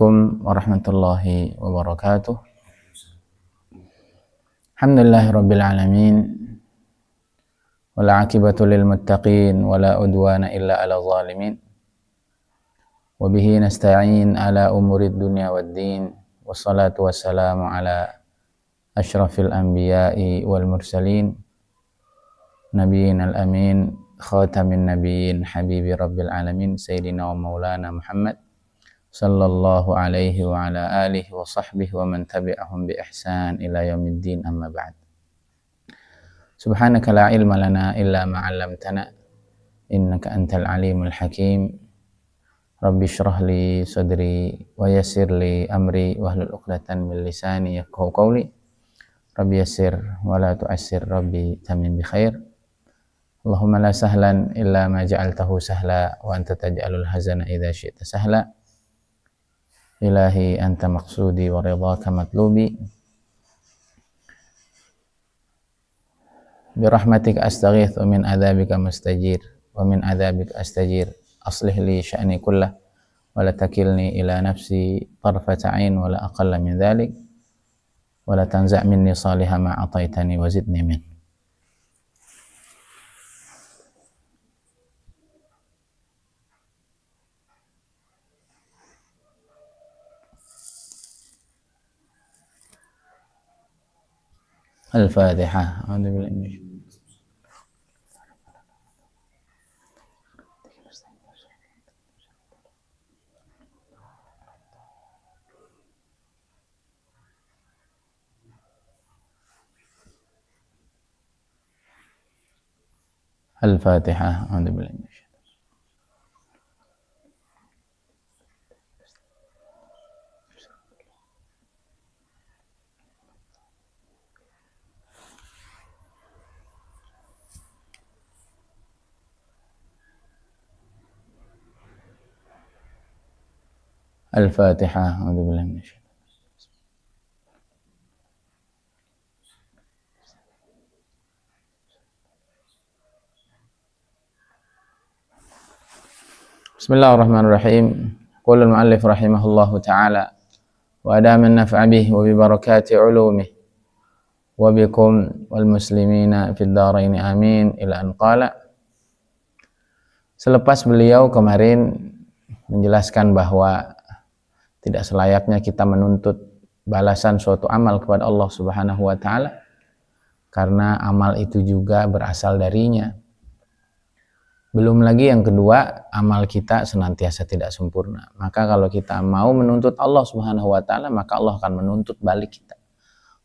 Assalamualaikum warahmatullahi wabarakatuh. Alhamdulillahirabbil alamin. Wal 'aqibatu lil muttaqin wala udwana illa 'alal zalimin. Wa bihi nasta'in ala umurid dunya waddin. Wassalatu wassalamu ala asyrafil anbiya'i wal mursalin. Nabiyinal amin, khatamin nabiyyin, habibi rabbil alamin, sayyidina wa maulana Muhammad sallallahu alaihi wa ala alihi wa sahbihi wa man tabi'ahum bi ihsan ila yaumiddin, amma ba'd. Subhanaka la ilma lana illa ma 'allamtana innaka antal alimul hakim. Rabbi shrah li sadri wa yassir li amri wahlul 'uqdatam min lisani yafqahu qawli. Rabbi yassir wa la tu'assir, rabbi tamim bi khair. Allahumma la sahlan illa ma ja'altahu sahla wa anta taj'alul hazana idza syi'ta sahla. Ilahi anta maqsudi wa ridhaka matlubi. Birahmatika astaghith wa min adzabika mustajir wa min adzabika astajir. Aslih li sya'ni kullah wa la takilni ila nafsi tarfata 'ain wa la aqalla min dhalik wa la tanza' minni salihah ma ataitani wa zidni min. Al-Fatihah. Al-Fatihah. Al-Fatihah. Bismillahirrahmanirrahim. Qala al-mu'allif rahimahullahu ta'ala wa adama an-naf'a bihi wa bi barakati 'ulumihi wa bikum wal muslimina fid dharain amin, ila an qala. Selepas beliau kemarin menjelaskan bahwa tidak selayaknya kita menuntut balasan suatu amal kepada Allah Subhanahu wa ta'ala, karena amal itu juga berasal darinya. Belum lagi yang kedua, amal kita senantiasa tidak sempurna. Maka kalau kita mau menuntut Allah Subhanahu wa ta'ala, maka Allah akan menuntut balik kita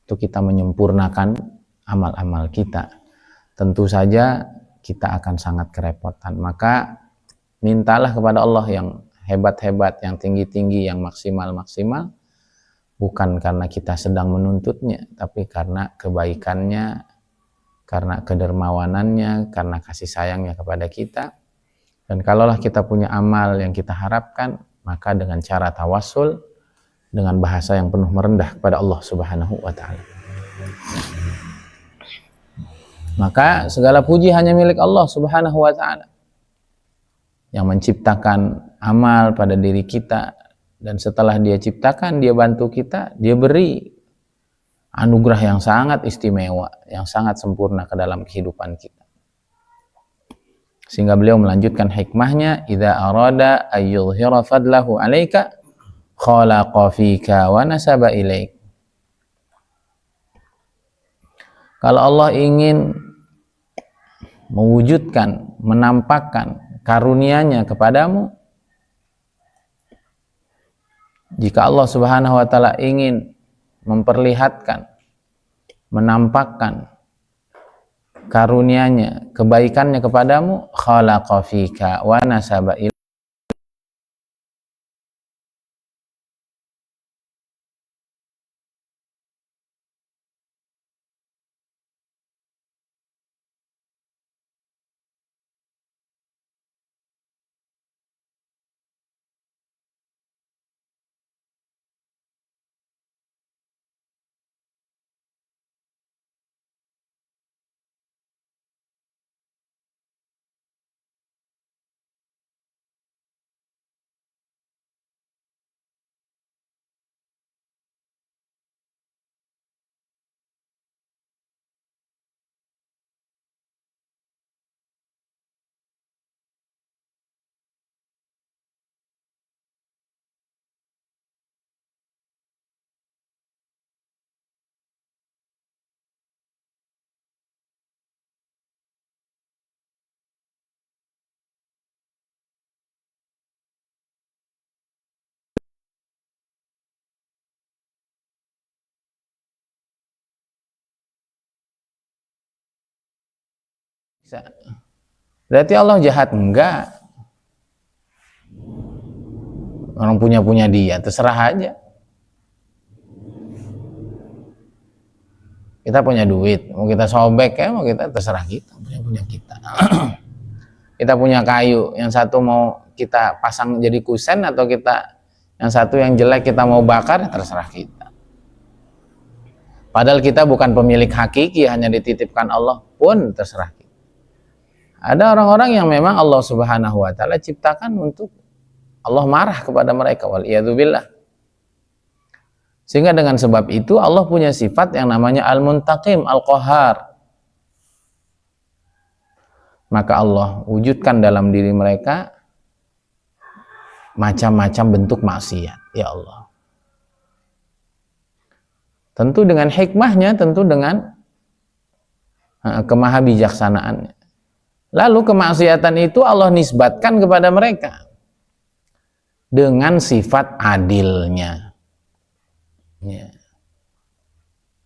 untuk kita menyempurnakan amal-amal kita. Tentu saja kita akan sangat kerepotan. Maka mintalah kepada Allah yang hebat-hebat, yang tinggi-tinggi, yang maksimal-maksimal, bukan karena kita sedang menuntutnya, tapi karena kebaikannya, karena kedermawanannya, karena kasih sayangnya kepada kita. Dan kalaulah kita punya amal yang kita harapkan, maka dengan cara tawassul, dengan bahasa yang penuh merendah kepada Allah Subhanahu wa ta'ala. Maka segala puji hanya milik Allah Subhanahu wa ta'ala, yang menciptakan amal pada diri kita, dan setelah dia ciptakan, dia bantu kita, dia beri anugerah yang sangat istimewa, yang sangat sempurna ke dalam kehidupan kita. Sehingga beliau melanjutkan hikmahnya, idza arada ayyudhhira fadlahu 'alaika khalaqa fika wa nasaba ilaik. Kalau Allah ingin mewujudkan, menampakkan karunia-Nya kepadamu, jika Allah Subhanahu wa ta'ala ingin memperlihatkan, menampakkan karunia-Nya, kebaikannya kepadamu, khalaqa fika wa nasaba ilaik. Berarti Allah jahat? Enggak. Orang punya dia, terserah aja. Kita punya duit, mau kita sobek ya, mau kita terserah kita, punya kita. Kita punya kayu, yang satu mau kita pasang jadi kusen atau kita yang satu yang jelek kita mau bakar, ya terserah kita. Padahal kita bukan pemilik hakiki, hanya dititipkan Allah pun terserah kita. Ada orang-orang yang memang Allah Subhanahu wa taala ciptakan untuk Allah marah kepada mereka, waliyadzubillah. Sehingga dengan sebab itu Allah punya sifat yang namanya Al-Muntaqim, Al-Qahhar. Maka Allah wujudkan dalam diri mereka macam-macam bentuk maksiat, ya Allah. Tentu dengan hikmahnya, tentu dengan kemahabijaksanaannya. Lalu kemaksiatan itu Allah nisbatkan kepada mereka dengan sifat adilnya. Ya.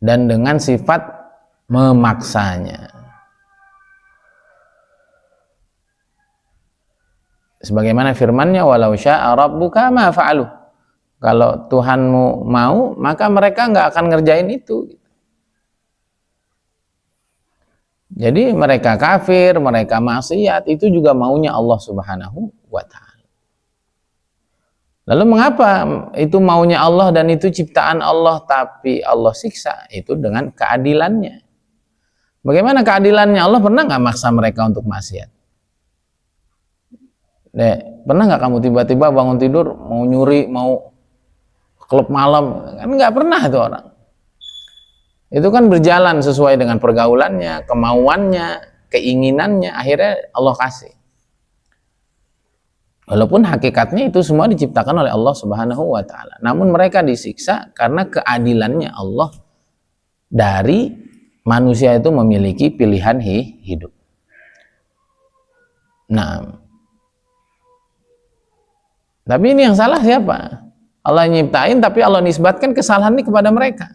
Dan dengan sifat memaksanya. Sebagaimana firman-Nya, walau syaa rabbuka ma fa'alu. Kalau Tuhanmu mau, maka mereka nggak akan ngerjain itu. Jadi mereka kafir, mereka maksiat, itu juga maunya Allah Subhanahu wa ta'ala. Lalu mengapa itu maunya Allah dan itu ciptaan Allah tapi Allah siksa? Itu dengan keadilannya. Bagaimana keadilannya? Allah pernah nggak maksa mereka untuk maksiat? Pernah nggak kamu tiba-tiba bangun tidur mau nyuri, mau klub malam? Kan nggak pernah itu orang. Itu kan berjalan sesuai dengan pergaulannya, kemauannya, keinginannya, akhirnya Allah kasih. Walaupun hakikatnya itu semua diciptakan oleh Allah Subhanahu wa ta'ala. Namun mereka disiksa karena keadilannya Allah dari manusia itu memiliki pilihan hidup. Nah, tapi ini yang salah siapa? Allah nyiptain tapi Allah nisbatkan kesalahan ini kepada mereka.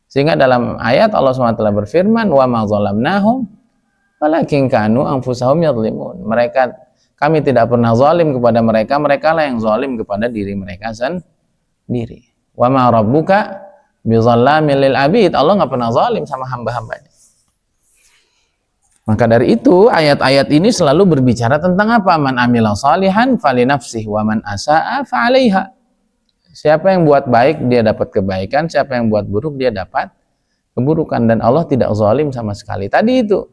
Sehingga dalam ayat Allah SWT berfirman, wa ma zalamnahum walakin kanu anfusahum yadhlimun. Kami tidak pernah zalim kepada mereka, mereka lah yang zalim kepada diri mereka sendiri. Wa ma rabbuka bizallamil lil abid. Allah nggak pernah zalim sama hamba-hambanya. Maka dari itu ayat-ayat ini selalu berbicara tentang apa? Man amila salihan falinafsih wa man asaa fa'alaiha. Siapa yang buat baik dia dapat kebaikan, siapa yang buat buruk dia dapat keburukan, dan Allah tidak zalim sama sekali. Tadi itu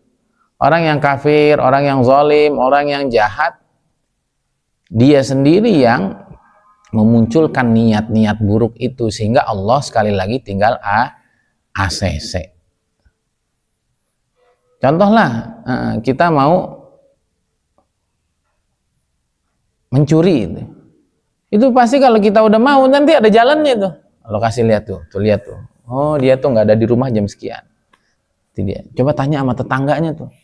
orang yang kafir, orang yang zalim, orang yang jahat, dia sendiri yang memunculkan niat-niat buruk itu, sehingga Allah sekali lagi tinggal ACC. Contohlah, kita mau mencuri itu pasti kalau kita udah mau nanti ada jalannya tuh. Kalau kasih lihat tuh lihat tuh. Oh, dia tuh nggak ada di rumah jam sekian. Itu dia. Coba tanya sama tetangganya tuh.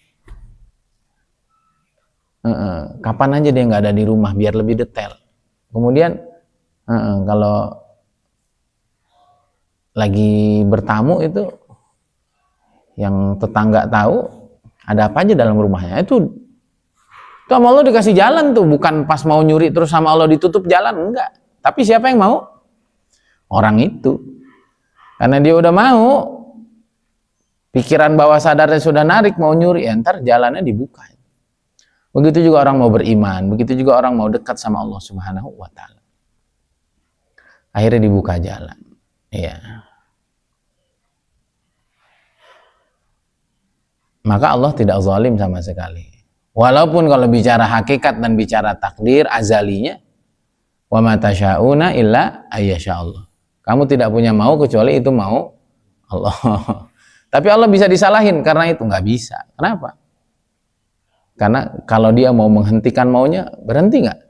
Kapan aja dia nggak ada di rumah biar lebih detail. Kemudian kalau lagi bertamu itu yang tetangga tahu ada apa aja dalam rumahnya, itu sama Allah dikasih jalan tuh, bukan pas mau nyuri terus sama Allah ditutup jalan, enggak. Tapi siapa yang mau? Orang itu. Karena dia udah mau, pikiran bawah sadarnya sudah narik mau nyuri, ntar jalannya dibuka. Begitu juga orang mau beriman, begitu juga orang mau dekat sama Allah Subhanahu wa ta'ala. Akhirnya dibuka jalan. Iya. Maka Allah tidak zalim sama sekali. Walaupun kalau bicara hakikat dan bicara takdir azalinya, wa ma tasyauna illa ayyasha Allah. Kamu tidak punya mau kecuali itu mau Allah. Tapi Allah bisa disalahin karena itu nggak bisa. Kenapa? Karena kalau dia mau menghentikan maunya, berhenti nggak?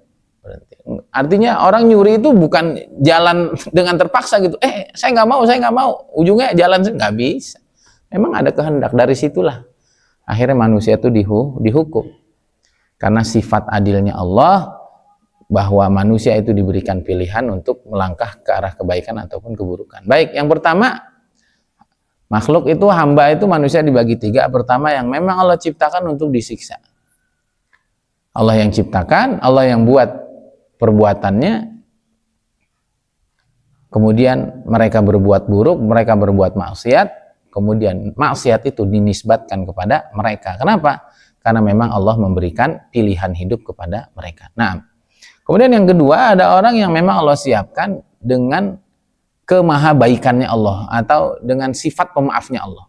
Berhenti. Artinya orang nyuri itu bukan jalan dengan terpaksa gitu. Saya nggak mau. Ujungnya jalan nggak bisa. Memang ada kehendak, dari situlah akhirnya manusia itu dihukum. Karena sifat adilnya Allah, bahwa manusia itu diberikan pilihan untuk melangkah ke arah kebaikan ataupun keburukan. Baik, yang pertama, Makhluk itu, hamba itu, manusia dibagi tiga. Pertama, yang memang Allah ciptakan untuk disiksa. Allah yang ciptakan, Allah yang buat perbuatannya, kemudian mereka berbuat buruk, mereka berbuat maksiat, kemudian maksiat itu dinisbatkan kepada mereka. Kenapa? Karena memang Allah memberikan pilihan hidup kepada mereka. Nah, kemudian yang kedua, ada orang yang memang Allah siapkan dengan kemahabaikannya Allah atau dengan sifat pemaafnya Allah.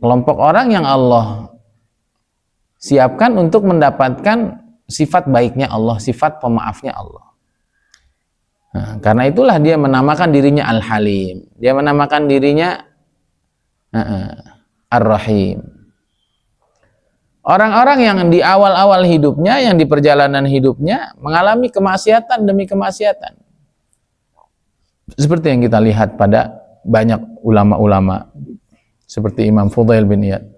Kelompok orang yang Allah siapkan untuk mendapatkan sifat baiknya Allah, sifat pemaafnya Allah. Nah, karena itulah dia menamakan dirinya Al-Halim. Dia menamakan dirinya Ar-Rahim. Orang-orang yang di awal-awal hidupnya, yang di perjalanan hidupnya mengalami kemaksiatan demi kemaksiatan. Seperti yang kita lihat pada banyak ulama-ulama seperti Imam Fudail bin Iyad.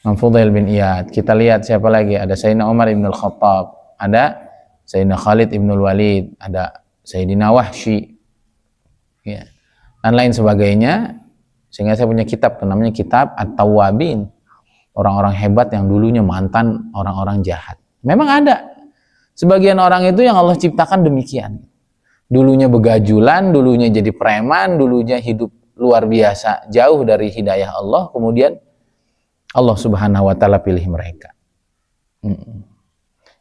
Imam Fudail bin Iyad. Kita lihat siapa lagi? Ada Sayyidina Umar ibn al-Khattab, ada Sayyidina Khalid ibn al-Walid, ada Sayyidina Wahsy, ya, dan lain sebagainya. Sehingga saya punya kitab, namanya kitab At-Tawwabin. Orang-orang hebat yang dulunya mantan orang-orang jahat. Memang ada sebagian orang itu yang Allah ciptakan demikian. Dulunya begajulan, dulunya jadi preman, dulunya hidup luar biasa, jauh dari hidayah Allah, kemudian Allah Subhanahu wa Ta'ala pilih mereka.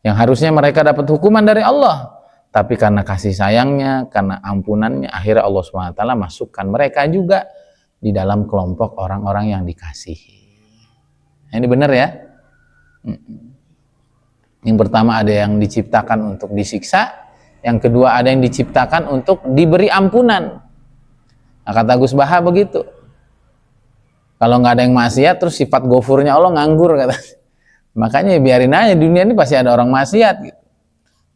Yang harusnya mereka dapat hukuman dari Allah, tapi karena kasih sayangnya, karena ampunannya, akhirnya Allah Subhanahu wa Ta'ala masukkan mereka juga di dalam kelompok orang-orang yang dikasihi. Ini benar ya? Yang pertama ada yang diciptakan untuk disiksa, yang kedua ada yang diciptakan untuk diberi ampunan. Nah, kata Gus Baha begitu. Kalau nggak ada yang maksiat, terus sifat gofurnya Allah nganggur, kata. Makanya biarin aja, dunia ini pasti ada orang maksiat gitu.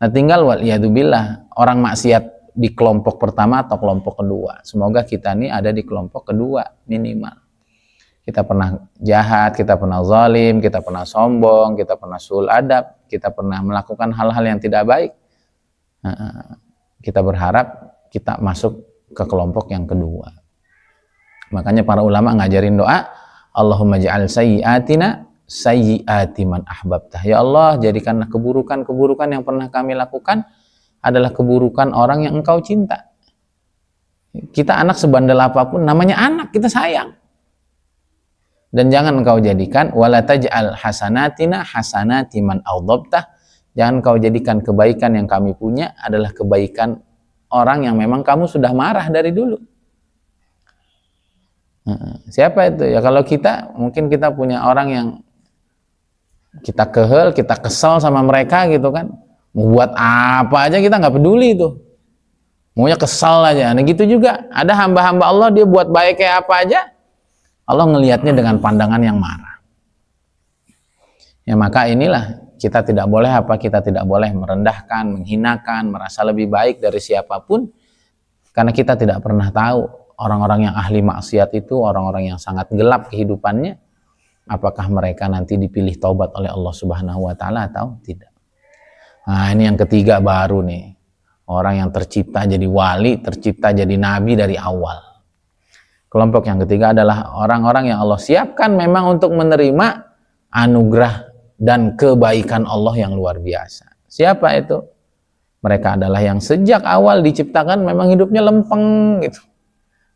Nah, tinggal waliyadzubillah, orang maksiat di kelompok pertama atau kelompok kedua. Semoga kita ini ada di kelompok kedua minimal. Kita pernah jahat, kita pernah zalim, kita pernah sombong, kita pernah suul adab, kita pernah melakukan hal-hal yang tidak baik. Kita berharap kita masuk ke kelompok yang kedua. Makanya para ulama ngajarin doa, Allahumma ja'al sayyi'atina sayyi'ati man ahbabtah. Ya Allah, jadikanlah keburukan-keburukan yang pernah kami lakukan adalah keburukan orang yang Engkau cinta. Kita anak sebandel apapun, namanya anak, kita sayang. Dan jangan Engkau jadikan wala taj'al hasanatina hasanati man aghdabtah. Jangan Kau jadikan kebaikan yang kami punya adalah kebaikan orang yang memang kamu sudah marah dari dulu. Siapa itu? Ya kalau kita, mungkin kita punya orang yang kita kehel, kita kesel sama mereka gitu kan. Mau buat apa aja kita nggak peduli itu. Maunya kesel aja. Nah gitu juga. Ada hamba-hamba Allah, dia buat baik kayak apa aja, Allah ngelihatnya dengan pandangan yang marah. Ya maka inilah, kita tidak boleh kita tidak boleh merendahkan, menghinakan, merasa lebih baik dari siapapun, karena kita tidak pernah tahu orang-orang yang ahli maksiat itu, orang-orang yang sangat gelap kehidupannya, apakah mereka nanti dipilih taubat oleh Allah Subhanahu wa Ta'ala atau tidak. Nah, ini yang ketiga baru nih, orang yang tercipta jadi wali, tercipta jadi nabi dari awal. Kelompok yang ketiga adalah orang-orang yang Allah siapkan memang untuk menerima anugerah dan kebaikan Allah yang luar biasa. Siapa itu? Mereka adalah yang sejak awal diciptakan memang hidupnya lempeng gitu.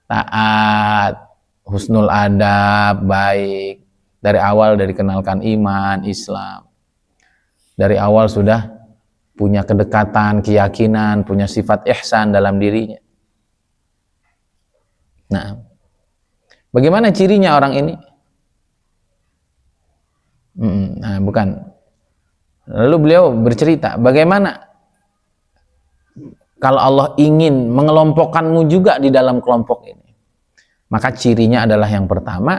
Taat, husnul adab, baik. Dari awal dari kenalkan iman, Islam. Dari awal sudah punya kedekatan, keyakinan, punya sifat ihsan dalam dirinya. Nah, bagaimana cirinya orang ini? Nah, bukan. Lalu beliau bercerita, bagaimana kalau Allah ingin mengelompokkanmu juga di dalam kelompok ini. Maka cirinya adalah yang pertama,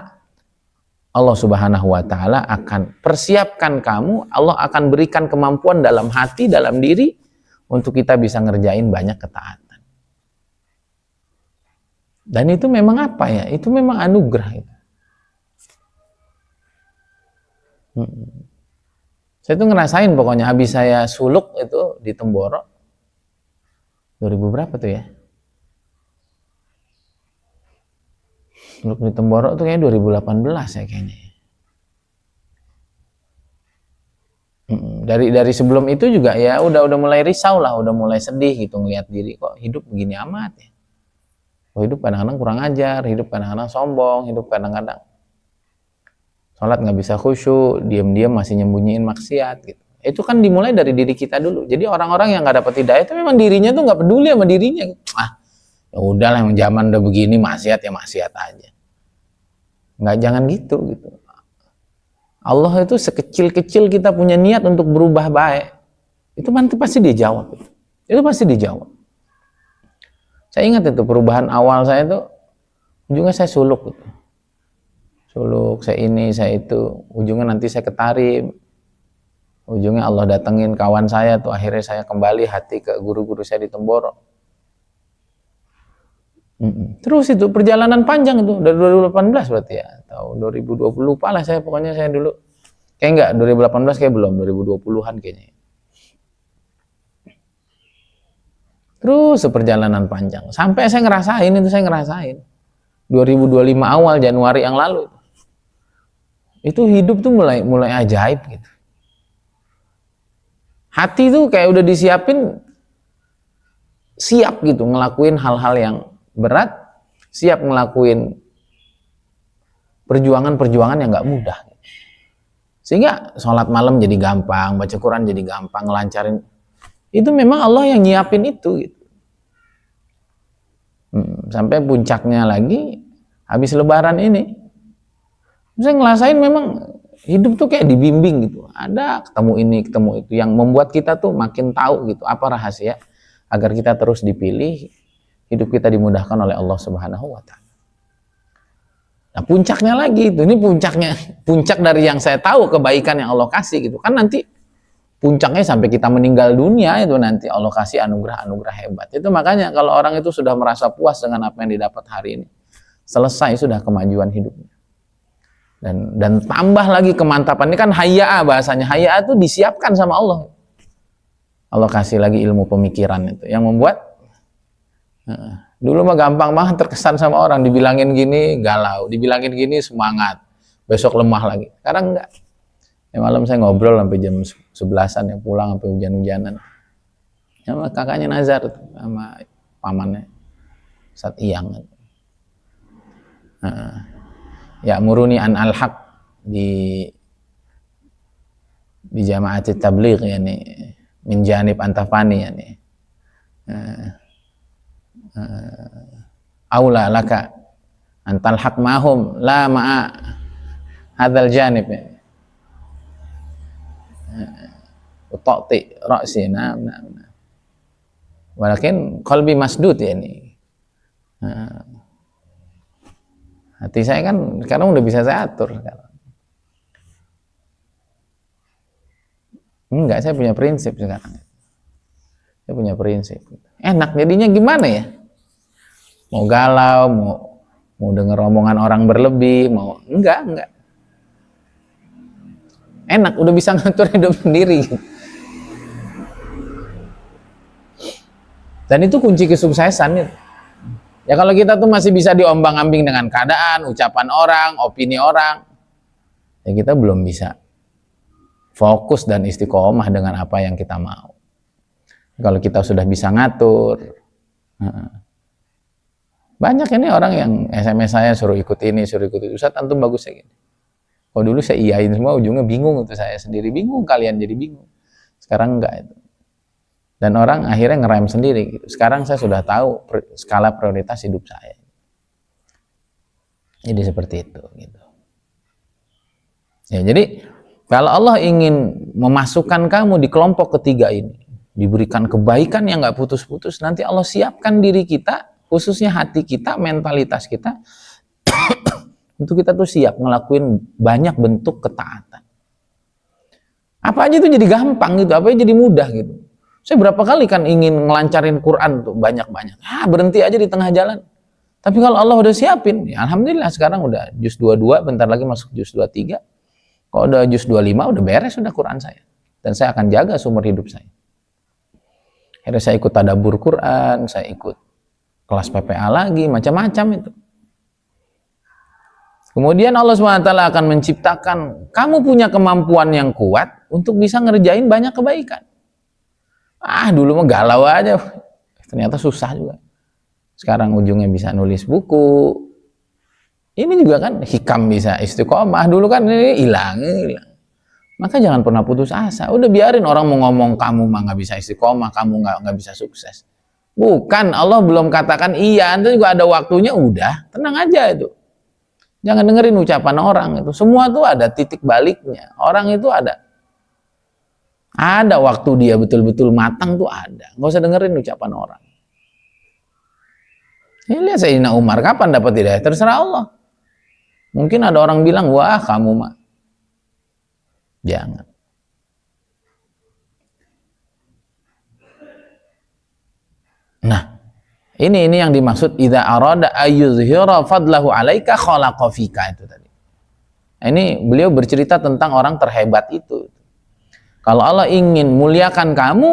Allah Subhanahu wa Ta'ala akan persiapkan kamu, Allah akan berikan kemampuan dalam hati, dalam diri, untuk kita bisa ngerjain banyak ketaatan. Dan itu memang apa ya? Itu memang anugerah. Saya tuh ngerasain pokoknya, habis saya suluk itu di Temboro 2000 berapa tuh ya, Untuk di Temboro tuh kayaknya 2018 ya kayaknya. Dari sebelum itu juga ya udah mulai risau lah, udah mulai sedih gitu ngelihat diri kok hidup begini amat ya. Oh, hidup kadang-kadang kurang ajar, hidup kadang-kadang sombong, hidup kadang-kadang sholat nggak bisa khusyuk, diam-diam masih nyembunyiin maksiat gitu. Itu kan dimulai dari diri kita dulu. Jadi orang-orang yang nggak dapat hidayah itu memang dirinya tuh nggak peduli sama dirinya. Ya udahlah, yang zaman udah begini maksiat ya maksiat aja. Nggak, jangan gitu. Allah itu sekecil-kecil kita punya niat untuk berubah baik, itu nanti pasti dia jawab. Itu pasti dijawab. Saya ingat itu perubahan awal saya itu ujungnya saya suluk gitu. Suluk, saya ini, saya itu, ujungnya nanti saya ketarim, ujungnya Allah datengin kawan saya tuh, akhirnya saya kembali hati ke guru-guru saya di Temboro. Terus itu perjalanan panjang itu dari 2018 berarti ya, atau 2020 lupa lah saya, pokoknya saya dulu kayak enggak, 2018 kayak belum, 2020-an kayaknya. Terus perjalanan panjang sampai saya ngerasain 2025 awal Januari yang lalu itu hidup tuh mulai ajaib gitu. Hati tuh kayak udah disiapin, siap gitu ngelakuin hal-hal yang berat, siap ngelakuin perjuangan yang nggak mudah. Sehingga sholat malam jadi gampang, baca Quran jadi gampang, ngelancarin. Itu memang Allah yang nyiapin itu gitu. Sampai puncaknya lagi habis lebaran ini saya ngerasain memang hidup tuh kayak dibimbing gitu, ada ketemu ini ketemu itu yang membuat kita tuh makin tahu gitu apa rahasia agar kita terus dipilih, hidup kita dimudahkan oleh Allah Subhanahu wa Ta'ala. Nah puncaknya lagi itu, ini puncak dari yang saya tahu kebaikan yang Allah kasih gitu kan, nanti puncaknya sampai kita meninggal dunia itu nanti Allah kasih anugerah hebat. Itu makanya kalau orang itu sudah merasa puas dengan apa yang didapat hari ini, selesai sudah kemajuan hidupnya. Dan tambah lagi kemantapan, ini kan hayya bahasanya, hayya itu disiapkan sama Allah. Allah kasih lagi ilmu pemikiran itu yang membuat dulu mah gampang banget terkesan sama orang, dibilangin gini galau, dibilangin gini semangat, besok lemah lagi. Sekarang enggak. Ya, malam saya ngobrol sampai jam 11-an ya, pulang sampai hujan-hujanan. Sama kakaknya Nazar tuh, sama pamannya Ustaz Iyang. Ya muruni an al-haq di Jama'at Tabligh ya nih, min janib antafani ya nih. Aula laka antal haq mahum la ma'a hadzal janib ya. Ta'ti ra'si nah. Walakin qalbi masdud ya ini. Hati saya kan sekarang udah bisa saya atur sekarang. Enggak, saya punya prinsip sekarang. Saya punya prinsip. Enak jadinya gimana ya? Mau galau, mau denger omongan orang berlebih, mau enggak. Enak, udah bisa ngatur hidup sendiri. Dan itu kunci kesuksesan. Ya kalau kita tuh masih bisa diombang-ambing dengan keadaan, ucapan orang, opini orang, ya kita belum bisa fokus dan istiqomah dengan apa yang kita mau. Kalau kita sudah bisa ngatur, banyak ini orang yang SMS saya suruh ikut ini, suruh ikut itu. Ustaz antum bagus ya gini. Oh dulu saya iyain semua, ujungnya bingung itu, saya sendiri bingung, kalian jadi bingung. Sekarang enggak itu. Dan orang akhirnya ngerem sendiri gitu. Sekarang saya sudah tahu skala prioritas hidup saya. Jadi seperti itu gitu. Ya, jadi kalau Allah ingin memasukkan kamu di kelompok ketiga ini, diberikan kebaikan yang nggak putus-putus, nanti Allah siapkan diri kita, khususnya hati kita, mentalitas kita, untuk kita tuh siap ngelakuin banyak bentuk ketaatan. Apa aja itu jadi gampang gitu, apa aja jadi mudah gitu. Saya berapa kali kan ingin ngelancarin Quran tuh banyak-banyak, berhenti aja di tengah jalan. Tapi kalau Allah udah siapin, ya alhamdulillah sekarang udah juz 22, bentar lagi masuk juz 23. Kalau udah juz 25 udah beres sudah Quran saya. Dan saya akan jaga seumur hidup saya. Akhirnya saya ikut tadabbur Quran, saya ikut kelas PPA lagi, macam-macam itu. Kemudian Allah SWT akan menciptakan kamu punya kemampuan yang kuat untuk bisa ngerjain banyak kebaikan. Dulu mah galau aja, ternyata susah juga. Sekarang ujungnya bisa nulis buku. Ini juga kan hikam bisa istiqomah. Dulu kan ini hilang. Maka jangan pernah putus asa. Udah biarin orang mau ngomong kamu mah nggak bisa istiqomah, kamu nggak bisa sukses. Bukan, Allah belum katakan iya, nanti juga ada waktunya. Udah, tenang aja itu. Jangan dengerin ucapan orang itu. Semua tuh ada titik baliknya. Orang itu ada waktu dia betul-betul matang tuh ada. Nggak usah dengerin ucapan orang. Ini lihat Sayyidina Umar kapan dapat hidayah? Terserah Allah. Mungkin ada orang bilang, wah kamu mah. Jangan. Nah, ini yang dimaksud idza arada ayyuzhira fadlahu 'alaika khalaqa fika itu tadi. Ini beliau bercerita tentang orang terhebat itu. Kalau Allah ingin muliakan kamu,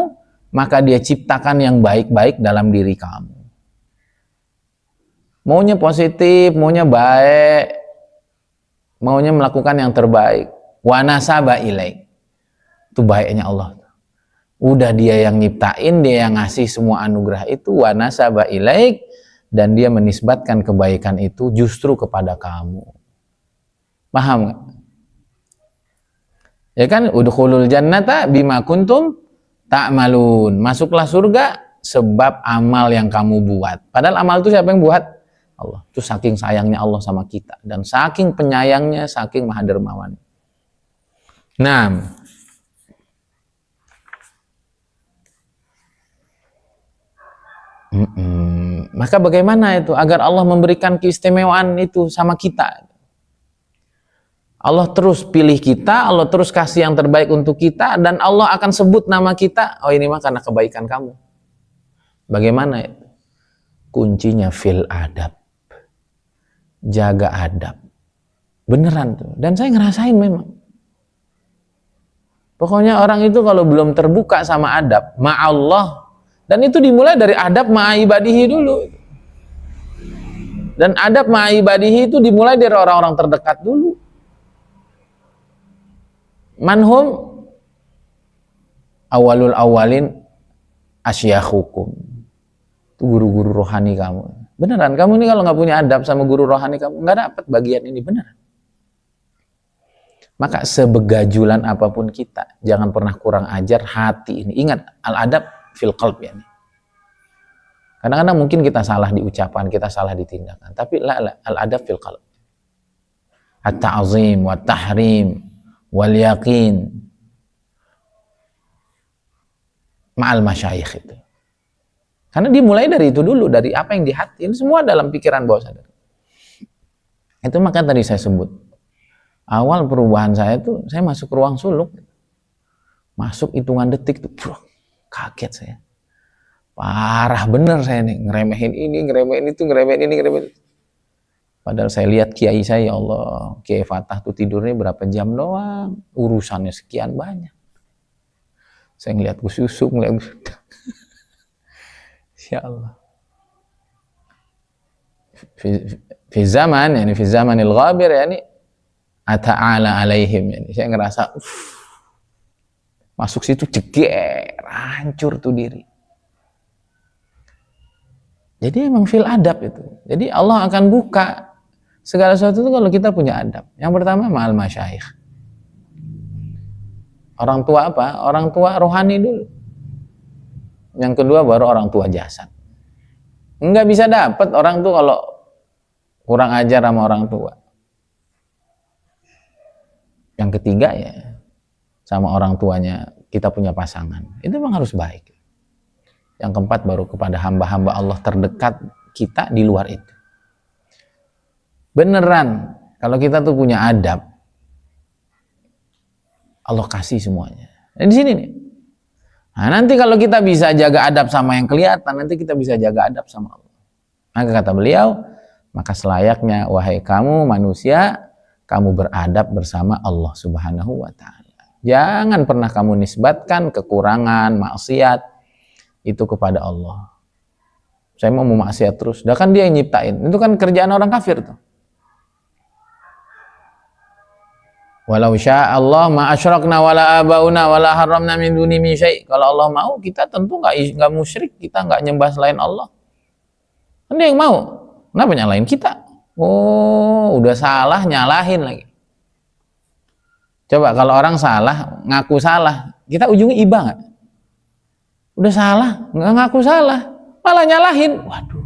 maka dia ciptakan yang baik-baik dalam diri kamu. Maunya positif, maunya baik, maunya melakukan yang terbaik. Wa nasaba ilaik. Itu baiknya Allah. Udah dia yang nyiptain, dia yang ngasih semua anugerah itu, wa nasaba ilaik, dan dia menisbatkan kebaikan itu justru kepada kamu. Paham nggak? Ya kan, udkhulul jannata bima kuntum ta'malun. Masuklah surga sebab amal yang kamu buat. Padahal amal itu siapa yang buat? Allah. Itu saking sayangnya Allah sama kita, dan saking penyayangnya, saking maha dermawan. Nah, maka bagaimana itu agar Allah memberikan keistimewaan itu sama kita? Allah terus pilih kita, Allah terus kasih yang terbaik untuk kita, dan Allah akan sebut nama kita, oh ini mah karena kebaikan kamu. Bagaimana itu? Kuncinya fil adab. Jaga adab. Beneran tuh. Dan saya ngerasain memang. Pokoknya orang itu kalau belum terbuka sama adab, ma'allah, dan itu dimulai dari adab ma'ibadihi dulu. Dan adab ma'ibadihi itu dimulai dari orang-orang terdekat dulu. Manhum awalul awalin asyakhukum. Itu guru-guru rohani kamu. Beneran, kamu ini kalau nggak punya adab sama guru rohani kamu, nggak dapat bagian ini, beneran. Maka sebegajulan apapun kita, jangan pernah kurang ajar hati ini. Ingat, al-adab fil qalb ya. Kadang-kadang mungkin kita salah di ucapan, kita salah di tindakan, tapi al-adab fil qalb. At-ta'zim wa tahrim wal yaqin ma'al masyayikh itu. Karena dimulai dari itu dulu, dari apa yang di hati, ini semua dalam pikiran bawah sadar. Itu maka tadi saya sebut. Awal perubahan saya tuh, saya masuk ke ruang suluk. Masuk hitungan detik tuh, kaget saya. Parah bener saya nih, ngeremehin ini, ngeremehin itu, ngeremehin ini, ngeremehin itu. Padahal saya lihat kiai saya, ya Allah, Kiai Fatah tuh tidurnya berapa jam doang, urusannya sekian banyak. Saya ngeliat Gus Yusuf, ngeliat Gus ya Allah. Fi zaman, yani fi zamanil ghabir, yani ata'ala alaihim, yani saya ngerasa masuk situ ceger, hancur tuh diri. Jadi emang fil adab itu. Jadi Allah akan buka segala sesuatu itu kalau kita punya adab. Yang pertama ma'al masyayikh. Orang tua apa? Orang tua rohani dulu. Yang kedua baru orang tua jasad. Enggak bisa dapat orang tuh kalau kurang ajar sama orang tua. Yang ketiga ya sama orang tuanya kita punya pasangan. Itu memang harus baik. Yang keempat baru kepada hamba-hamba Allah terdekat kita di luar itu. Beneran kalau kita tuh punya adab, Allah kasih semuanya. Nah, di sini nih. Nah, nanti kalau kita bisa jaga adab sama yang kelihatan, nanti kita bisa jaga adab sama Allah. Maka kata beliau, maka selayaknya wahai kamu manusia, kamu beradab bersama Allah Subhanahu wa ta'ala. Jangan pernah kamu nisbatkan kekurangan, maksiat itu kepada Allah. Saya mau maksiat terus. Dah kan dia yang nyiptain. Itu kan kerjaan orang kafir tuh. Walau syaa Allah ma asyrakna wala abauna wala haramna min duni min syai'. Kalau Allah mau, kita tentu enggak musyrik, kita enggak nyembah selain Allah. Kan dia yang mau. Kenapa nyalahin kita? Oh, udah salah nyalahin lagi. Coba kalau orang salah, ngaku salah, kita ujungnya iba nggak? Udah salah, nggak ngaku salah, malah nyalahin. Waduh,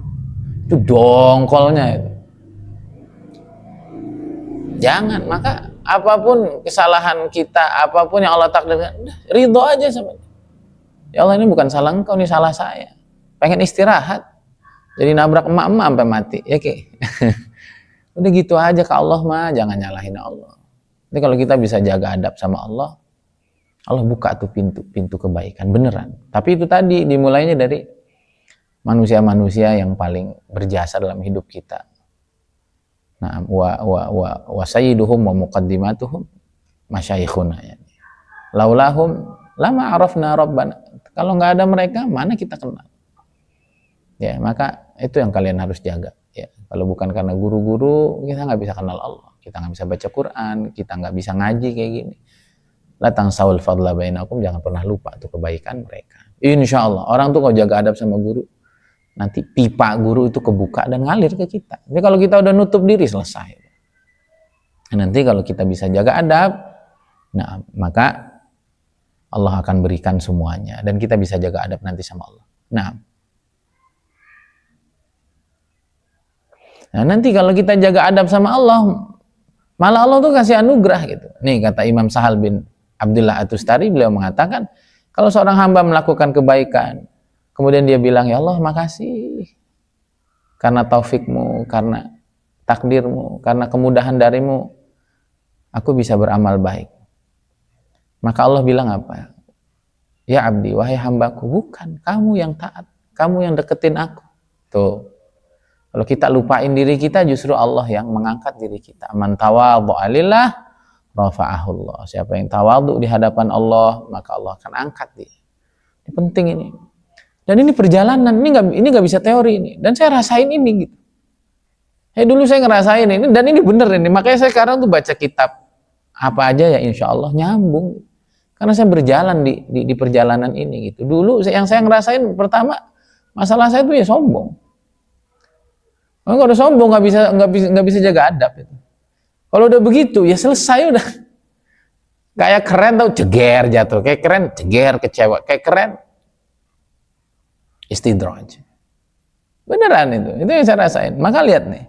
itu dongkolnya itu. Jangan, maka apapun kesalahan kita, apapun yang Allah takdirkan, ridho aja sama dia. Ya Allah, ini bukan salah engkau, ini salah saya. Pengen istirahat, jadi nabrak emak-emak sampai mati, ya Ki. Udah gitu aja ke Allah mah, jangan nyalahin Allah. Jadi kalau kita bisa jaga adab sama Allah, Allah buka tuh pintu kebaikan beneran. Tapi itu tadi dimulainya dari manusia-manusia yang paling berjasa dalam hidup kita. Nah, wa sayyiduhum wa muqaddimatuhum masyayikhuna ya. Laulahum lama arafna rabbana. Kalau nggak ada mereka, mana kita kenal? Ya, maka itu yang kalian harus jaga. Ya, kalau bukan karena guru-guru, kita nggak bisa kenal Allah. Kita nggak bisa baca Quran, kita nggak bisa ngaji kayak gini. La tangsawul fadla bainakum, jangan pernah lupa tuh kebaikan mereka. Insya Allah, orang tuh kalau jaga adab sama guru, nanti pipa guru itu kebuka dan ngalir ke kita. Jadi kalau kita udah nutup diri, selesai. Nanti kalau kita bisa jaga adab, nah maka Allah akan berikan semuanya dan kita bisa jaga adab nanti sama Allah. Nah nanti kalau kita jaga adab sama Allah, malah Allah tuh kasih anugerah gitu. Nih kata Imam Sahal bin Abdullah At-Tustari, beliau mengatakan, kalau seorang hamba melakukan kebaikan, kemudian dia bilang, ya Allah makasih karena taufikmu, karena takdirmu, karena kemudahan darimu, aku bisa beramal baik. Maka Allah bilang apa? Ya abdi, wahai hambaku, bukan, kamu yang taat, kamu yang deketin aku. Tuh. Kalau kita lupain diri kita, justru Allah yang mengangkat diri kita. Man tawadhu'a lillah rafa'ahullah. Siapa yang tawadhu di hadapan Allah, maka Allah akan angkat dia. Ini penting ini. Dan ini perjalanan, ini nggak bisa teori ini. Dan saya rasain ini gitu. Dulu saya ngerasain ini, dan ini bener ini. Makanya saya sekarang tuh baca kitab apa aja ya insya Allah nyambung. Karena saya berjalan di perjalanan ini gitu. Dulu yang saya ngerasain pertama, masalah saya tuh ya sombong. Kalau udah sombong nggak bisa jaga adab itu. Kalau udah begitu ya selesai udah. Kayak keren tau ceger jatuh, kayak keren ceger kecewa, kayak keren istidraj. Beneran itu yang saya rasain. Maka lihat nih,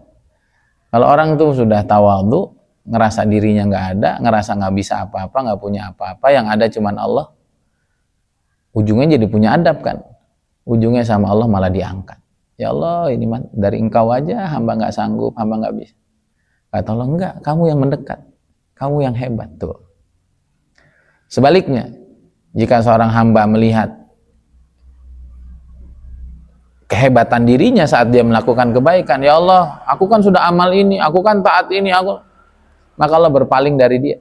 kalau orang tuh sudah tawadhu, ngerasa dirinya nggak ada, ngerasa nggak bisa apa-apa, nggak punya apa-apa, yang ada cuman Allah, ujungnya jadi punya adab kan. Ujungnya sama Allah malah diangkat. Ya Allah, ini dari engkau aja hamba nggak sanggup, hamba nggak bisa. Kata Allah, enggak, kamu yang mendekat, kamu yang hebat tuh. Sebaliknya, jika seorang hamba melihat kehebatan dirinya saat dia melakukan kebaikan, ya Allah, aku kan sudah amal ini, aku kan taat ini, maka Allah berpaling dari dia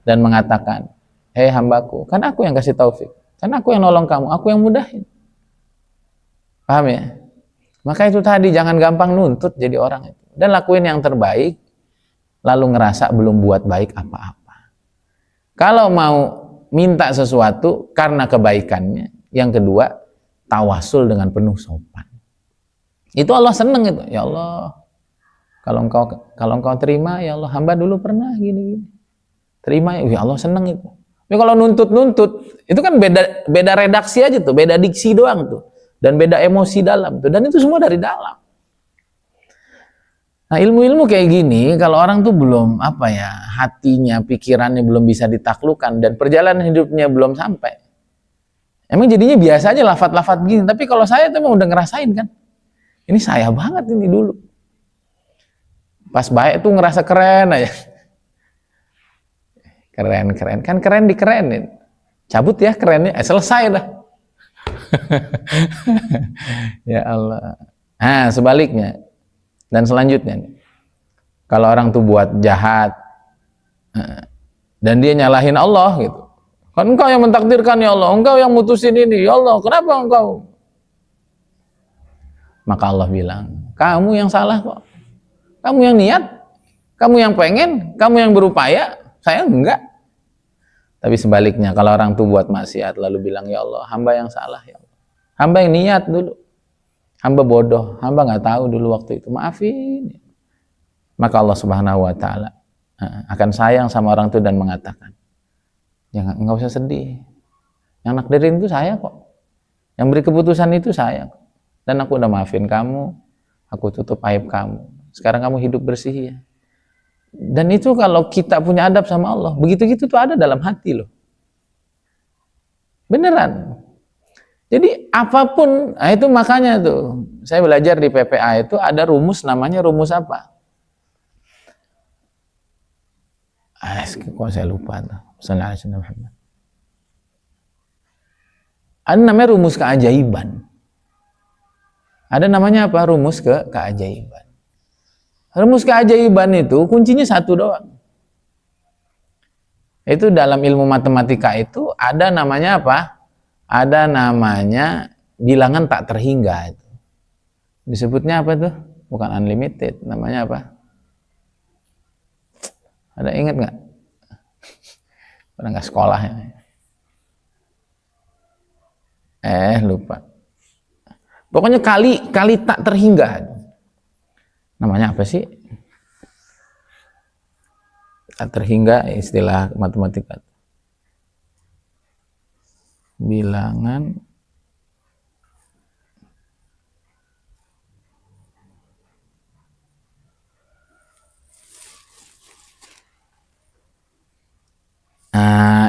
dan mengatakan, hei hambaku, kan aku yang kasih taufik, kan aku yang nolong kamu, aku yang mudahin. Paham ya? Maka itu tadi, jangan gampang nuntut jadi orang itu. Dan lakuin yang terbaik, lalu ngerasa belum buat baik apa-apa. Kalau mau minta sesuatu karena kebaikannya, yang kedua, tawasul dengan penuh sopan. Itu Allah seneng itu. Ya Allah, kalau engkau terima, ya Allah, hamba dulu pernah gini-gini. Terima, ya Allah seneng itu. Tapi kalau nuntut-nuntut, itu kan beda redaksi aja tuh, beda diksi doang tuh. Dan beda emosi dalam tuh, dan itu semua dari dalam. Nah ilmu-ilmu kayak gini, kalau orang tuh belum hatinya, pikirannya belum bisa ditaklukkan dan perjalanan hidupnya belum sampai, emang jadinya biasa aja lafat-lafat gini. Tapi kalau saya tuh emang udah ngerasain kan, ini saya banget ini dulu. Pas baik tuh ngerasa keren aja, keren kan, keren dikerenin, cabut ya kerennya, selesai dah. Ya Allah. Nah sebaliknya dan selanjutnya, kalau orang tuh buat jahat dan dia nyalahin Allah gitu, kan engkau yang mentakdirkan ya Allah, engkau yang mutusin ini ya Allah, kenapa engkau? Maka Allah bilang, kamu yang salah kok, kamu yang niat, kamu yang pengen, kamu yang berupaya, Saya enggak. Tapi sebaliknya, kalau orang tuh buat maksiat lalu bilang, ya Allah, hamba yang salah ya Allah. Hamba yang niat dulu. Hamba bodoh, hamba nggak tahu dulu waktu itu. Maafin. Maka Allah Subhanahu wa taala akan sayang sama orang itu dan mengatakan, jangan, nggak usah sedih. Yang nakdirin itu saya kok. Yang beri keputusan itu saya kok. Dan aku udah maafin kamu, aku tutup aib kamu. Sekarang kamu hidup bersih ya. Dan itu kalau kita punya adab sama Allah, begitu-gitu tuh ada dalam hati loh. Beneran. Jadi apapun, nah itu makanya tuh, saya belajar di PPA itu ada rumus, namanya rumus apa? Kok saya lupa tuh. Sallallahu alaihi wasallam. Ada namanya rumus keajaiban. Ada namanya apa? Rumus keajaiban. Rumus keajaiban itu kuncinya satu doang. Itu dalam ilmu matematika itu ada namanya apa? Ada namanya bilangan tak terhingga. Disebutnya apa tuh? Bukan unlimited. Namanya apa? Ada ingat nggak? Pernah nggak sekolah ya? Lupa. Pokoknya kali tak terhingga. Namanya apa sih? Tak terhingga, istilah matematika. Bilangan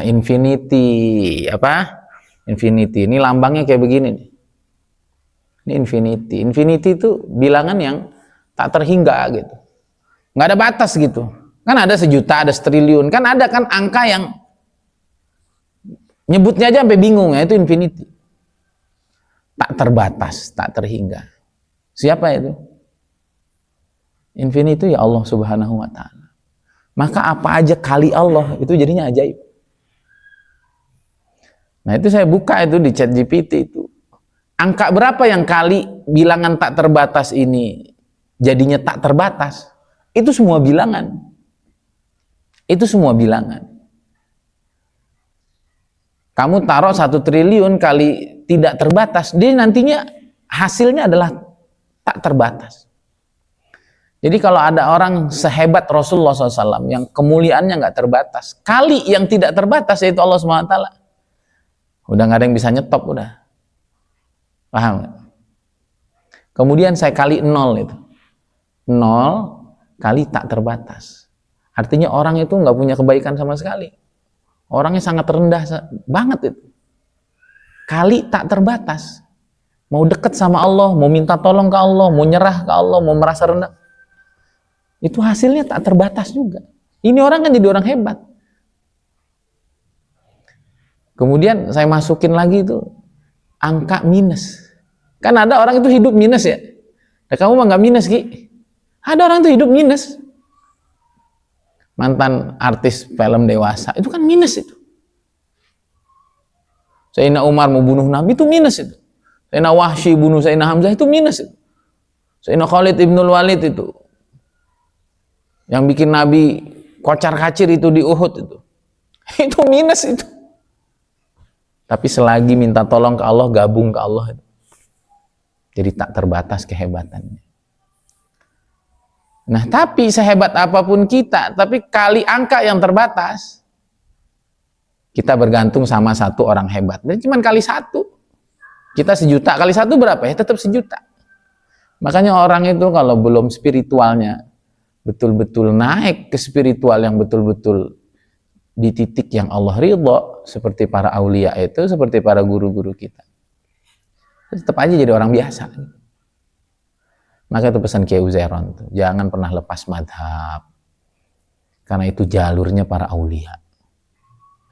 infinity. Apa? Infinity. Ini lambangnya kayak begini nih. Ini infinity. Infinity itu bilangan yang tak terhingga gitu, nggak ada batas gitu. Kan ada sejuta, ada setriliun, kan ada kan angka yang nyebutnya aja sampai bingung ya, itu infinity. Tak terbatas, tak terhingga. Siapa itu? Infinity ya Allah Subhanahu wa taala. Maka apa aja kali Allah itu jadinya ajaib. Nah itu saya buka itu di ChatGPT itu. Angka berapa yang kali bilangan tak terbatas ini jadinya tak terbatas? Itu semua bilangan. Itu semua bilangan. Kamu taruh 1 triliun kali tidak terbatas, dia nantinya hasilnya adalah tak terbatas. Jadi kalau ada orang sehebat Rasulullah SAW yang kemuliaannya nggak terbatas, kali yang tidak terbatas yaitu Allah SWT, udah nggak ada yang bisa nyetop udah. Paham nggak? Kemudian saya kali 0 itu. 0 kali tak terbatas. Artinya orang itu nggak punya kebaikan sama sekali. Orangnya sangat rendah banget itu. Kali tak terbatas. Mau deket sama Allah, mau minta tolong ke Allah, mau nyerah ke Allah, mau merasa rendah. Itu hasilnya tak terbatas juga. Ini orang kan jadi orang hebat. Kemudian saya masukin lagi itu angka minus. Kan ada orang itu hidup minus ya. Nah, kamu mah nggak minus Ki. Ada orang tuh hidup minus. Mantan artis film dewasa itu kan minus itu. Sayyidina Umar mau bunuh Nabi itu minus itu. Sayyidina Wahsy bunuh Sayyidina Hamzah itu minus itu. Sayyidina Khalid ibnul Walid itu yang bikin Nabi kocar-kacir itu di Uhud itu. Itu minus itu. Tapi selagi minta tolong ke Allah, gabung ke Allah itu. Jadi tak terbatas kehebatannya. Nah, tapi sehebat apapun kita, tapi kali angka yang terbatas, kita bergantung sama satu orang hebat. Dan cuma kali 1. Kita 1.000.000, kali 1 berapa ya? Tetap 1.000.000. Makanya orang itu kalau belum spiritualnya betul-betul naik ke spiritual yang betul-betul di titik yang Allah ridho, seperti para aulia itu, seperti para guru-guru kita, tetap aja jadi orang biasa. Maka itu pesan Kiai Uzairon tuh, jangan pernah lepas madhab, karena itu jalurnya para aulia.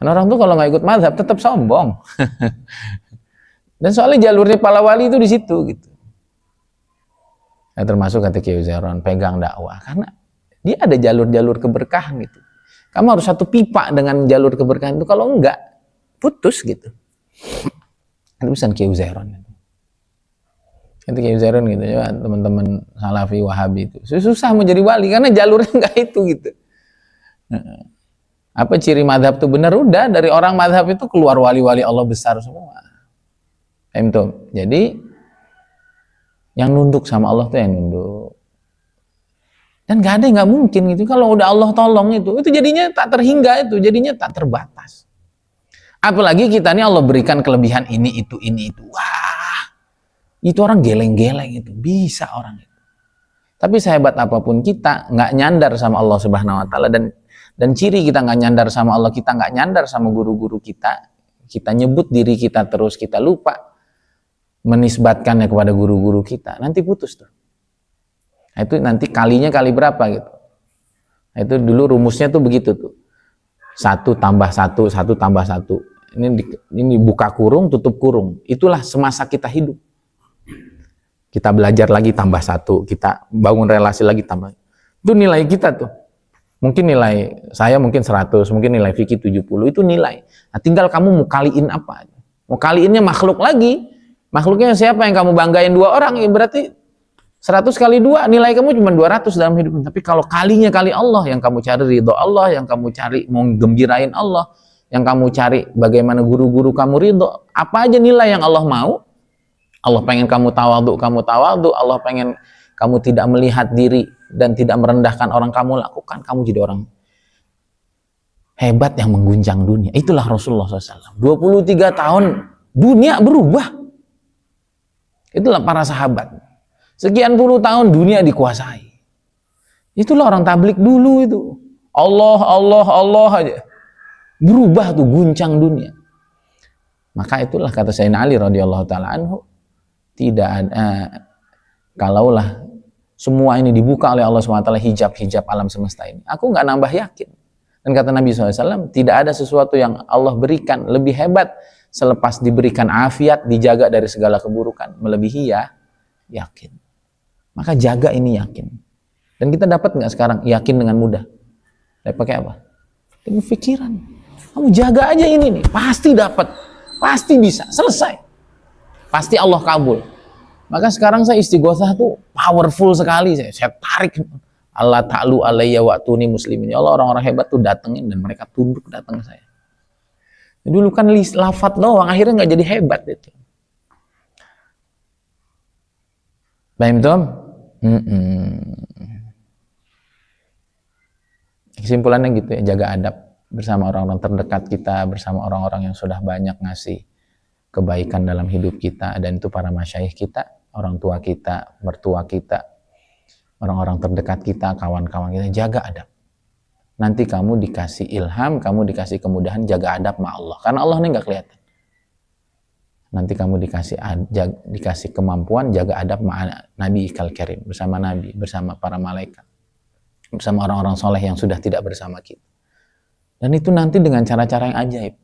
Karena orang tuh kalau nggak ikut madhab tetap sombong. Dan soalnya jalurnya para wali itu di situ gitu. Nah, termasuk kata Kiai Uzairon, pegang dakwah, karena dia ada jalur-jalur keberkahan gitu. Kamu harus satu pipa dengan jalur keberkahan itu, kalau enggak putus gitu. Itu pesan Kiai Uzairon. Itu Kiai Uzairon gitu ya, teman-teman Salafi Wahabi itu susah mau jadi wali karena jalurnya enggak itu gitu. Apa ciri madhab itu benar? Udah, dari orang madhab itu keluar wali-wali Allah besar semua. Jadi yang nunduk sama Allah tuh yang nunduk. Dan gak ada yang gak mungkin gitu. Kalau udah Allah tolong itu jadinya tak terhingga, itu jadinya tak terbatas. Apalagi kita nih Allah berikan kelebihan ini itu. Wah, itu orang geleng-geleng itu. Bisa orang itu. Tapi sehebat apapun kita nggak nyandar sama Allah Subhanahu Wa Taala, dan ciri kita nggak nyandar sama Allah, kita nggak nyandar sama guru-guru kita nyebut diri kita terus, kita lupa menisbatkannya kepada guru-guru kita, nanti putus tuh. Nah, itu nanti kalinya kali berapa gitu. Nah, itu dulu rumusnya tuh begitu tuh. 1 tambah 1, 1 tambah 1. Ini buka kurung, tutup kurung. Itulah semasa kita hidup. Kita belajar lagi tambah 1, kita bangun relasi lagi tambah. Itu nilai kita tuh. Mungkin nilai saya mungkin 100, mungkin nilai Vicky 70, itu nilai. Nah, tinggal kamu mau kaliin apa. Mau kaliinnya makhluk lagi. Makhluknya siapa yang kamu banggain 2 orang, ya berarti 100 kali 2, nilai kamu cuma 200 dalam hidup. Tapi kalau kalinya kali Allah, yang kamu cari ridho Allah, yang kamu cari mau gembirain Allah, yang kamu cari bagaimana guru-guru kamu ridho, apa aja nilai yang Allah mau. Allah pengen kamu tawadhu, Allah pengen kamu tidak melihat diri dan tidak merendahkan orang, kamu lakukan, kamu jadi orang hebat yang mengguncang dunia. Itulah Rasulullah SAW. 23 tahun dunia berubah. Itulah para sahabat. Sekian puluh tahun dunia dikuasai. Itulah orang tablik dulu itu. Allah aja. Berubah tuh, guncang dunia. Maka itulah kata Sayyidina Ali radhiyallahu taala anhu, tidak ada, kalaulah semua ini dibuka oleh Allah SWT, hijab-hijab alam semesta ini, aku nggak nambah yakin. Dan kata Nabi SAW, tidak ada sesuatu yang Allah berikan lebih hebat selepas diberikan afiat, dijaga dari segala keburukan, melebihi yakin. Maka jaga ini yakin. Dan kita dapat nggak sekarang yakin dengan mudah? Pakai apa? Dengan pikiran. Kamu jaga aja ini nih, pasti dapat, pasti bisa, selesai. Pasti Allah kabul. Maka sekarang saya istighosah tuh powerful sekali, saya tarik. Allah ta'lu alayya wa'tuni muslimin. Ya Allah, orang-orang hebat tuh datengin dan mereka tunduk datang ke saya. Dulu kan lafat doang, akhirnya nggak jadi hebat itu. Paham Tom? Kesimpulannya gitu ya, jaga adab bersama orang-orang terdekat kita, bersama orang-orang yang sudah banyak ngasih kebaikan dalam hidup kita, dan itu para masyayikh kita, orang tua kita, mertua kita, orang-orang terdekat kita, kawan-kawan kita. Jaga adab. Nanti kamu dikasih ilham, kamu dikasih kemudahan, jaga adab sama Allah. Karena Allah ini nggak kelihatan. Nanti kamu dikasih kemampuan, jaga adab sama Nabi Ikal Karim, bersama Nabi, bersama para malaikat, bersama orang-orang soleh yang sudah tidak bersama kita. Dan itu nanti dengan cara-cara yang ajaib.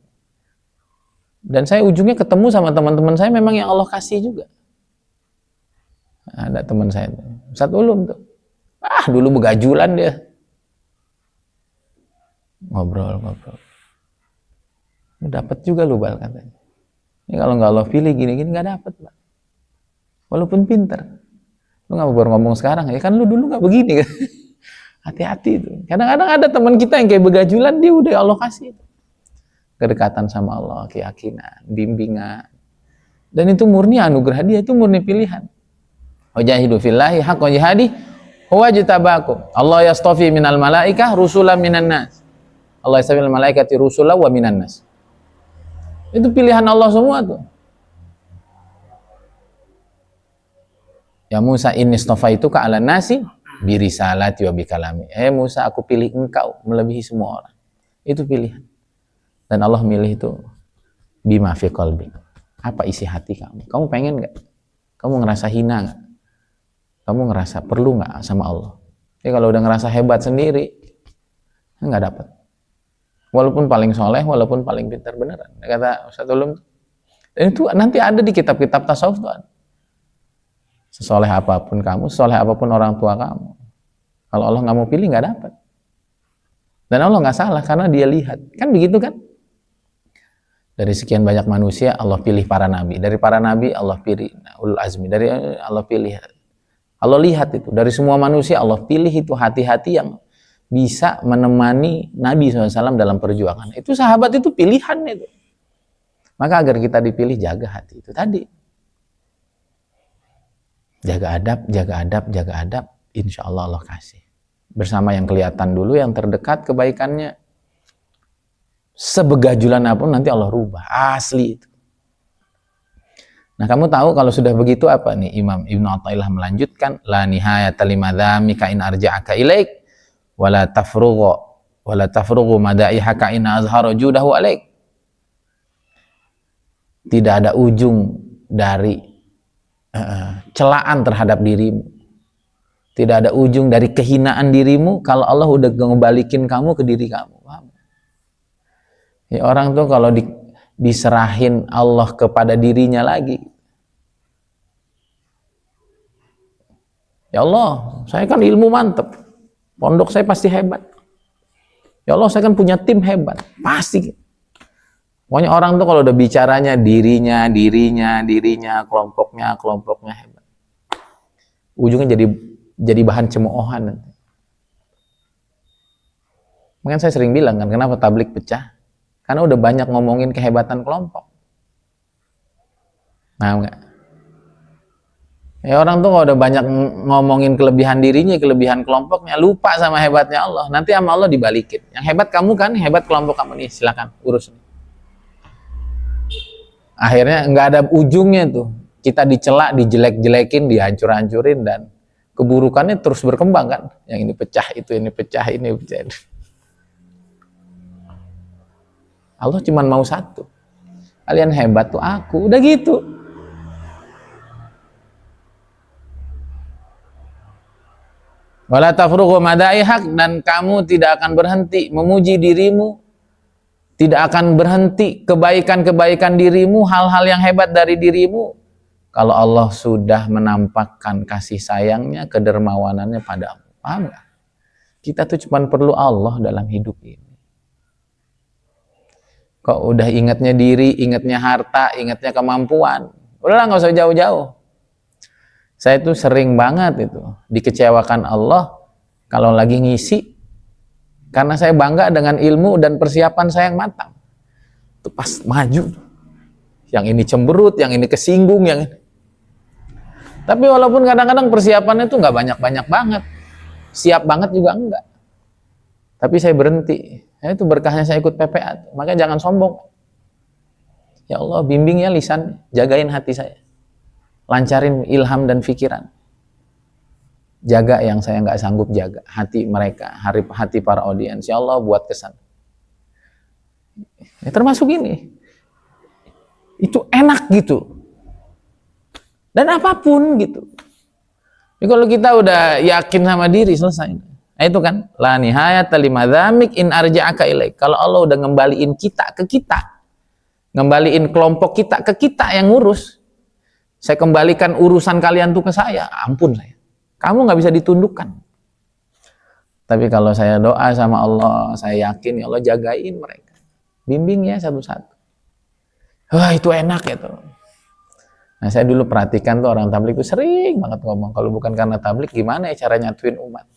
Dan saya ujungnya ketemu sama teman-teman saya memang yang Allah kasih juga. Ada teman saya, Ustaz Ulum tuh. Dulu begajulan dia. Ngobrol. Dapat juga lu bal katanya. Ini kalau nggak Allah pilih gini-gini nggak dapat, Pak. Walaupun pinter. Lu nggak baru ngomong sekarang, ya kan lu dulu nggak begini kan. Hati-hati itu. Kadang-kadang ada teman kita yang kayak begajulan, dia udah Allah kasih. Kedekatan sama Allah, keyakinan, bimbingan. Dan itu murni anugerah dia, itu murni pilihan. Wajahidu fillahi haqqa jihadi huwa jitabakum. Allah yastafi minal malaikah rusulan minan nas. Allah yastafi minal malaikati rusulan wa minan nas. Itu pilihan Allah semua tuh. Ya Musa, inni istafaituka 'alan nasi bi risalati wa bi kalami. Musa, aku pilih engkau melebihi semua orang. Itu pilihan. Dan Allah milih itu bima fi qalbi. Apa isi hati kamu? Kamu pengen nggak? Kamu ngerasa hina nggak? Kamu ngerasa perlu nggak sama Allah? Jadi kalau udah ngerasa hebat sendiri, nggak dapat. Walaupun paling soleh, walaupun paling pintar, beneran. Kata Ustaz Ulum. Dan itu nanti ada di kitab-kitab tasawuf tuh. Sesoleh apapun kamu, sesoleh apapun orang tua kamu, kalau Allah nggak mau pilih, nggak dapat. Dan Allah nggak salah karena dia lihat. Kan begitu kan? Dari sekian banyak manusia, Allah pilih para nabi. Dari para nabi, Allah pilih ulul azmi. Dari Allah pilih. Allah lihat itu. Dari semua manusia, Allah pilih itu hati-hati yang bisa menemani Nabi SAW dalam perjuangan. Itu sahabat itu pilihan itu. Maka agar kita dipilih, jaga hati itu tadi. Jaga adab, jaga adab, jaga adab. Insya Allah Allah kasih. Bersama yang kelihatan dulu, yang terdekat kebaikannya. Sebegajulan apapun nanti Allah rubah. Asli itu. Nah, kamu tahu kalau sudah begitu apa nih? Imam Ibnu Athaillah melanjutkan, la nihayata limadhamika in arja'aka ilaik wala tafrughu madaihaka in azhara judahu alaik. Tidak ada ujung dari celaan terhadap dirimu. Tidak ada ujung dari kehinaan dirimu kalau Allah udah ngebalikin kamu ke diri kamu. Paham? Ya, orang tuh kalau diserahin Allah kepada dirinya lagi. Ya Allah, saya kan ilmu mantep. Pondok saya pasti hebat. Ya Allah, saya kan punya tim hebat. Pasti. Pokoknya orang tuh kalau udah bicaranya dirinya, kelompoknya hebat. Ujungnya jadi bahan cemoohan nanti. Makanya saya sering bilang kan, kenapa tablik pecah? Karena udah banyak ngomongin kehebatan kelompok. Nah, enggak. Ya orang tuh kalau udah banyak ngomongin kelebihan dirinya, kelebihan kelompoknya, lupa sama hebatnya Allah. Nanti sama Allah dibalikin. Yang hebat kamu kan, hebat kelompok kamu nih, silakan urus. Akhirnya nggak ada ujungnya tuh. Kita dicela, dijelek-jelekin, dihancur-hancurin, dan keburukannya terus berkembang kan. Yang ini pecah, ini pecah. Allah cuma mau satu. Kalian hebat tuh aku, udah gitu. Wala tafrughu madaihak, dan kamu tidak akan berhenti memuji dirimu, tidak akan berhenti kebaikan-kebaikan dirimu, hal-hal yang hebat dari dirimu, kalau Allah sudah menampakkan kasih sayangnya, kedermawanannya padamu. Paham gak? Kita tuh cuma perlu Allah dalam hidup ini. Kok udah ingatnya diri, ingatnya harta, ingatnya kemampuan, udahlah nggak usah jauh-jauh. Saya tuh sering banget itu dikecewakan Allah kalau lagi ngisi, karena saya bangga dengan ilmu dan persiapan saya yang matang. Itu pas maju, yang ini cemberut, yang ini kesinggung, yang ini. Tapi walaupun kadang-kadang persiapannya tuh nggak banyak-banyak banget, siap banget juga enggak. Tapi saya berhenti. Nah, itu berkahnya saya ikut PPA. Makanya jangan sombong. Ya Allah, bimbing ya lisan, jagain hati saya. Lancarin ilham dan pikiran. Jaga yang saya nggak sanggup jaga. Hati mereka, hati para audiens. Ya Allah, buat kesan. Ya, termasuk ini. Itu enak gitu. Dan apapun gitu. Jadi kalau kita udah yakin sama diri, selesai. Nah, itu kan. La nihayata limadzamik in arja'aka ilaik. Kalau Allah udah ngembaliin kita ke kita. Ngembaliin kelompok kita ke kita yang ngurus. Saya kembalikan urusan kalian tuh ke saya, ampun saya. Kamu nggak bisa ditundukkan. Tapi kalau saya doa sama Allah, saya yakin ya Allah jagain mereka. Bimbing ya satu-satu. Wah, itu enak ya tuh. Nah, saya dulu perhatikan tuh orang tablik itu sering banget ngomong, kalau bukan karena tablik gimana ya cara nyatuin umat.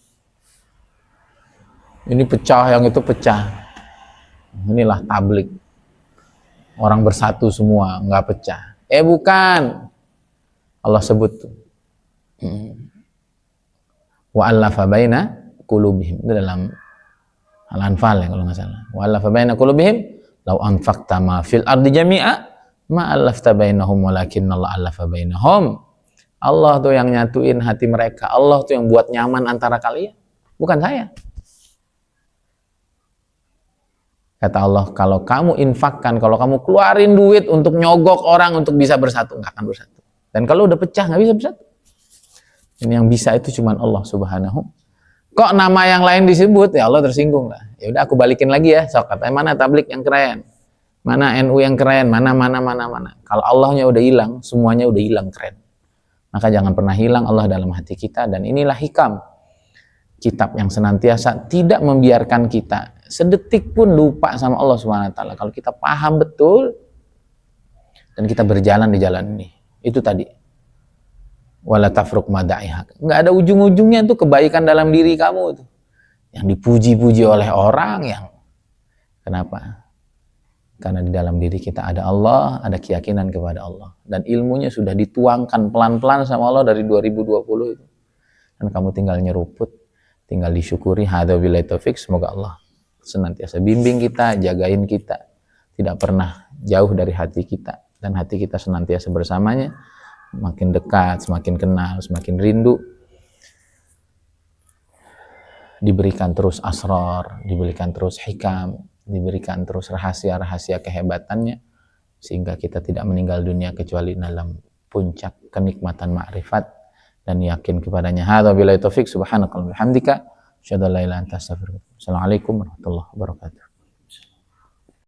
Ini pecah, yang itu pecah. Inilah tablik. Orang bersatu semua, nggak pecah. Bukan. Allah sebut tuh. Wa allafa baina qulubihim. Itu dalam Al-Anfal ya kalau nggak salah. Wa allafa baina qulubihim law anfaqta ma fil ardi jami'a ma allafta bainahum walakinna Allah allafa bainahum. Allah tuh yang nyatuin hati mereka. Allah tuh yang buat nyaman antara kalian. Bukan saya. Kata Allah, kalau kamu infakkan, kalau kamu keluarin duit untuk nyogok orang untuk bisa bersatu, nggak akan bersatu. Dan kalau udah pecah nggak bisa bersatu. Ini yang bisa itu cuma Allah Subhanahu. Kok nama yang lain disebut? Ya Allah tersinggung lah. Ya udah aku balikin lagi ya. Sok katanya mana tablik yang keren, mana NU yang keren, mana. Kalau Allahnya udah hilang, semuanya udah hilang keren. Maka jangan pernah hilang Allah dalam hati kita. Dan inilah hikam kitab yang senantiasa tidak membiarkan kita sedetik pun lupa sama Allah Subhanahu wa taala. Kalau kita paham betul dan kita berjalan di jalan ini. Itu tadi. Wala tafruq madaihak. Enggak ada ujung-ujungnya tuh kebaikan dalam diri kamu tuh. yang dipuji-puji oleh orang, yang kenapa? Karena di dalam diri kita ada Allah, ada keyakinan kepada Allah, dan ilmunya sudah dituangkan pelan-pelan sama Allah dari 2020 itu. Dan kamu tinggal nyeruput, tinggal disyukuri. Hadza billahi taufik. Semoga Allah senantiasa bimbing kita, jagain kita, tidak pernah jauh dari hati kita, dan hati kita senantiasa bersamanya, makin dekat, semakin kenal, semakin rindu. Diberikan terus asrar, diberikan terus hikam, diberikan terus rahasia-rahasia kehebatannya, sehingga kita tidak meninggal dunia kecuali dalam puncak kenikmatan ma'rifat dan yakin kepadanya. Hadza billahi taufik. Subhanakallahumma wa bihamdika asyhadu an la ilaha illa anta astaghfiruka wa atubu ilaik. Assalamualaikum warahmatullahi wabarakatuh.